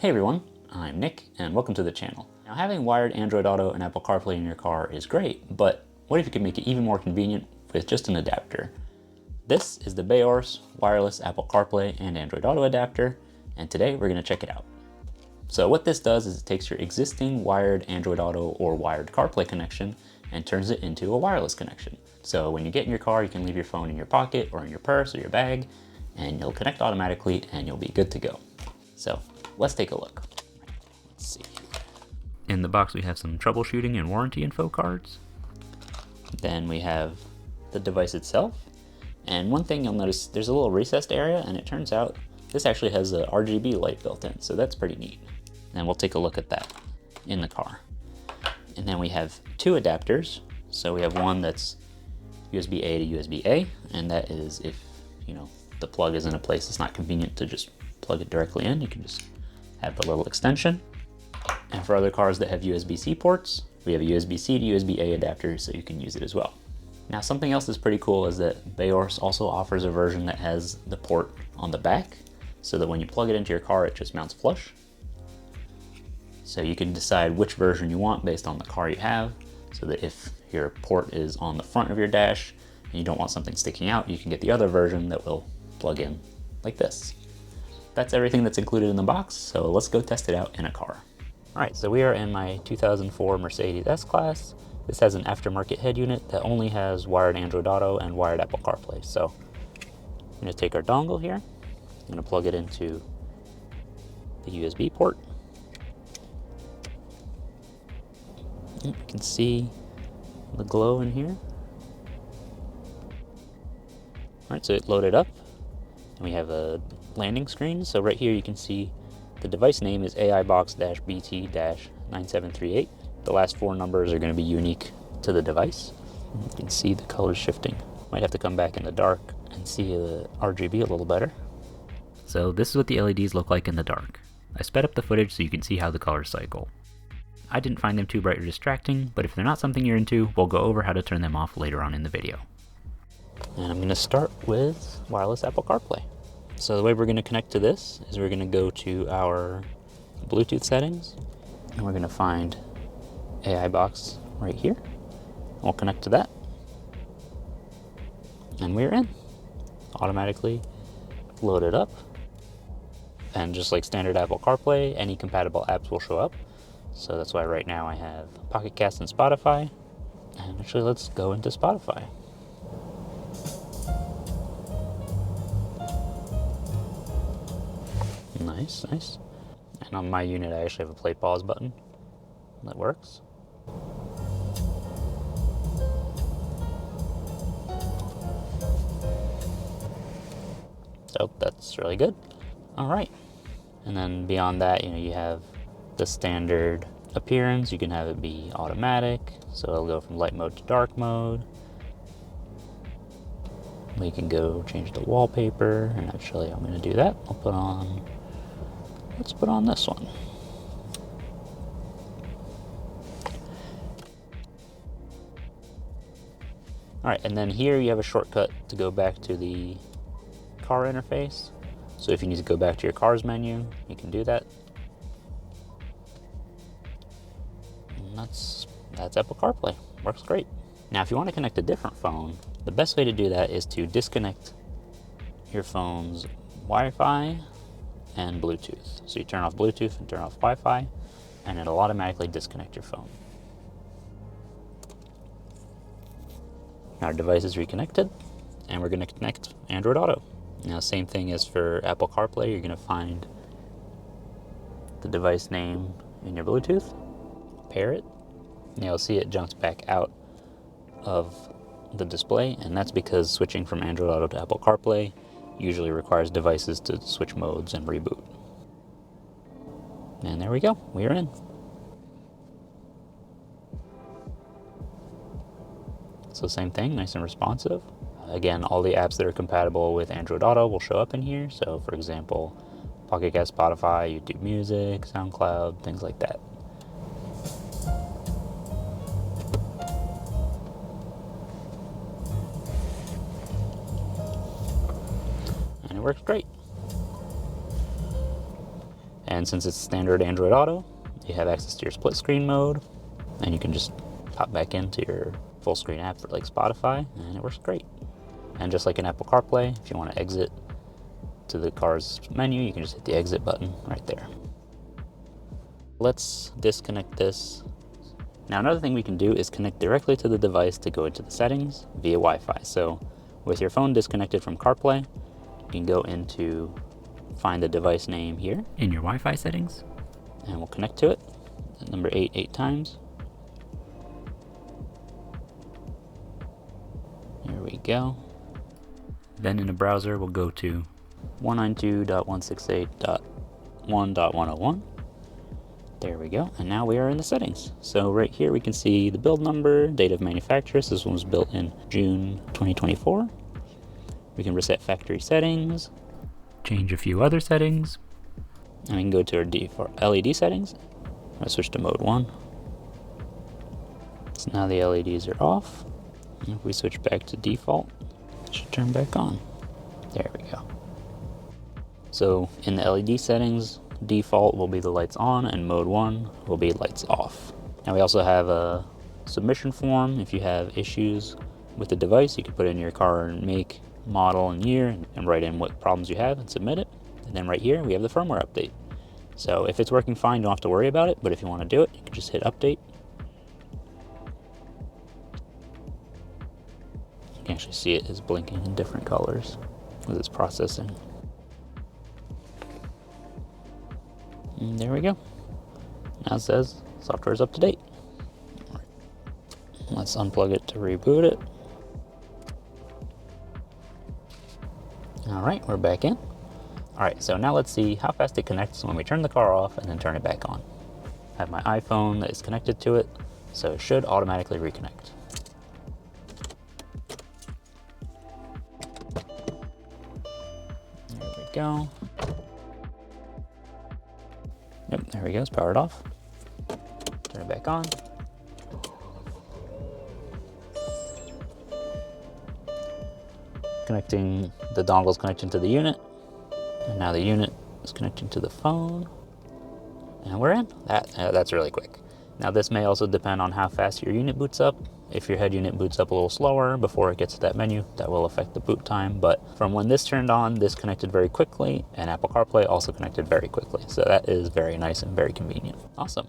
Hey everyone, I'm Nick and welcome to the channel. Now having wired Android Auto and Apple CarPlay in your car is great, but what if you could make it even more convenient with just an adapter? This is the Baorce wireless Apple CarPlay and Android Auto adapter, and today we're going to check it out. So what this does is it takes your existing wired Android Auto or wired CarPlay connection and turns it into a wireless connection. So when you get in your car, you can leave your phone in your pocket or in your purse or your bag, and you'll connect automatically and you'll be good to go. So let's take a look. Let's see. In the box we have some troubleshooting and warranty info cards. Then we have the device itself. And one thing you'll notice, there's a little recessed area, and it turns out this actually has a RGB light built in, so that's pretty neat. And we'll take a look at that in the car. And then we have two adapters. So we have one that's USB-A to USB-A, and that is if, the plug is in a place it's not convenient to just plug it directly in, you can just have the little extension. And for other cars that have USB-C ports, we have a USB-C to USB-A adapter, so you can use it as well. Now something else that's pretty cool is that Baorce also offers a version that has the port on the back, so that when you plug it into your car, it just mounts flush. So you can decide which version you want based on the car you have, so that if your port is on the front of your dash and you don't want something sticking out, you can get the other version that will plug in like this. That's everything that's included in the box, so let's go test it out in a car. All right, so we are in my 2004 Mercedes S-Class. This has an aftermarket head unit that only has wired Android Auto and wired Apple CarPlay. So I'm gonna take our dongle here, I'm gonna plug it into the USB port. You can see the glow in here. All right, so it loaded up, and we have a landing screen. So right here you can see the device name is AIBox-BT-9738. The last four numbers are going to be unique to the device. You can see the colors shifting. Might have to come back in the dark and see the RGB a little better. So this is what the LEDs look like in the dark. I sped up the footage so you can see how the colors cycle. I didn't find them too bright or distracting, but if they're not something you're into, we'll go over how to turn them off later on in the video. And I'm going to start with wireless Apple CarPlay. So the way we're going to connect to this is we're going to go to our Bluetooth settings, and we're going to find AI box right here. We'll connect to that, and we're in. Automatically loaded up, and just like standard Apple CarPlay, any compatible apps will show up. So that's why right now I have Pocket Cast and Spotify. And actually, let's go into Spotify. Nice, nice. And on my unit, I actually have a play pause button that works. So that's really good. All right. And then beyond that, you have the standard appearance. You can have it be automatic, so it'll go from light mode to dark mode. We can go change the wallpaper, and actually I'm going to do that. Let's put on this one. All right, and then here you have a shortcut to go back to the car interface. So if you need to go back to your car's menu, you can do that. And that's Apple CarPlay. Works great. Now, if you want to connect a different phone, the best way to do that is to disconnect your phone's Wi-Fi and Bluetooth. So you turn off Bluetooth and turn off Wi-Fi, and it'll automatically disconnect your phone. Our device is reconnected, and we're going to connect Android Auto. Now, same thing as for Apple CarPlay, you're going to find the device name in your Bluetooth, pair it, and you'll see it jumps back out of the display, and that's because switching from Android Auto to Apple CarPlay usually requires devices to switch modes and reboot. And there we go, we are in. So same thing, nice and responsive. Again, all the apps that are compatible with Android Auto will show up in here. So for example, Pocket Cast, Spotify, YouTube Music, SoundCloud, things like that. And it works great. And since it's standard Android Auto, you have access to your split screen mode, and you can just pop back into your full screen app for like Spotify, and it works great. And just like in Apple CarPlay, if you want to exit to the car's menu, you can just hit the exit button right there. Let's disconnect this. Now another thing we can do is connect directly to the device to go into the settings via Wi-Fi. So with your phone disconnected from CarPlay, you can go into find the device name here in your Wi-Fi settings, and we'll connect to it. Number 8 times. There we go. Then in the browser, we'll go to 192.168.1.101. There we go. And now we are in the settings. So right here we can see the build number, date of manufacture. So this one was built in June 2024. We can reset factory settings, change a few other settings, and we can go to our default LED settings. I'll switch to mode 1. So now the LEDs are off. And if we switch back to default, it should turn back on. There we go. So in the LED settings, default will be the lights on, and mode 1 will be lights off. Now we also have a submission form. If you have issues with the device, you can put in your car and make, model, and year, and write in what problems you have and submit it. And then right here we have the firmware update. So if it's working fine, you don't have to worry about it, but if you want to do it, you can just hit update. You can actually see it is blinking in different colors as it's processing. And there we go. Now it says software is up to date. All right. Let's unplug it to reboot it. All right, we're back in. All right, so now let's see how fast it connects when we turn the car off and then turn it back on. I have my iPhone that is connected to it, so it should automatically reconnect. There we go. Yep, there we go, it's powered off. Turn it back on. Connecting, the dongle's connecting to the unit, and now the unit is connecting to the phone, and we're in. That's really quick. Now this may also depend on how fast your unit boots up. If your head unit boots up a little slower before it gets to that menu, that will affect the boot time. But from when this turned on, this connected very quickly, and Apple CarPlay also connected very quickly. So that is very nice and very convenient. Awesome.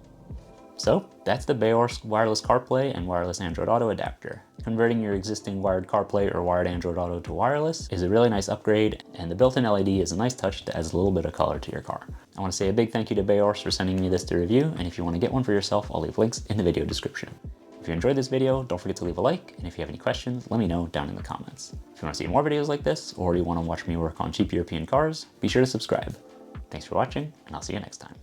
So that's the Baorce wireless CarPlay and wireless Android Auto adapter. Converting your existing wired CarPlay or wired Android Auto to wireless is a really nice upgrade, and the built-in LED is a nice touch that adds a little bit of color to your car. I want to say a big thank you to Baorce for sending me this to review, and if you want to get one for yourself, I'll leave links in the video description. If you enjoyed this video, don't forget to leave a like, and if you have any questions, let me know down in the comments. If you want to see more videos like this, or you want to watch me work on cheap European cars, be sure to subscribe. Thanks for watching, and I'll see you next time.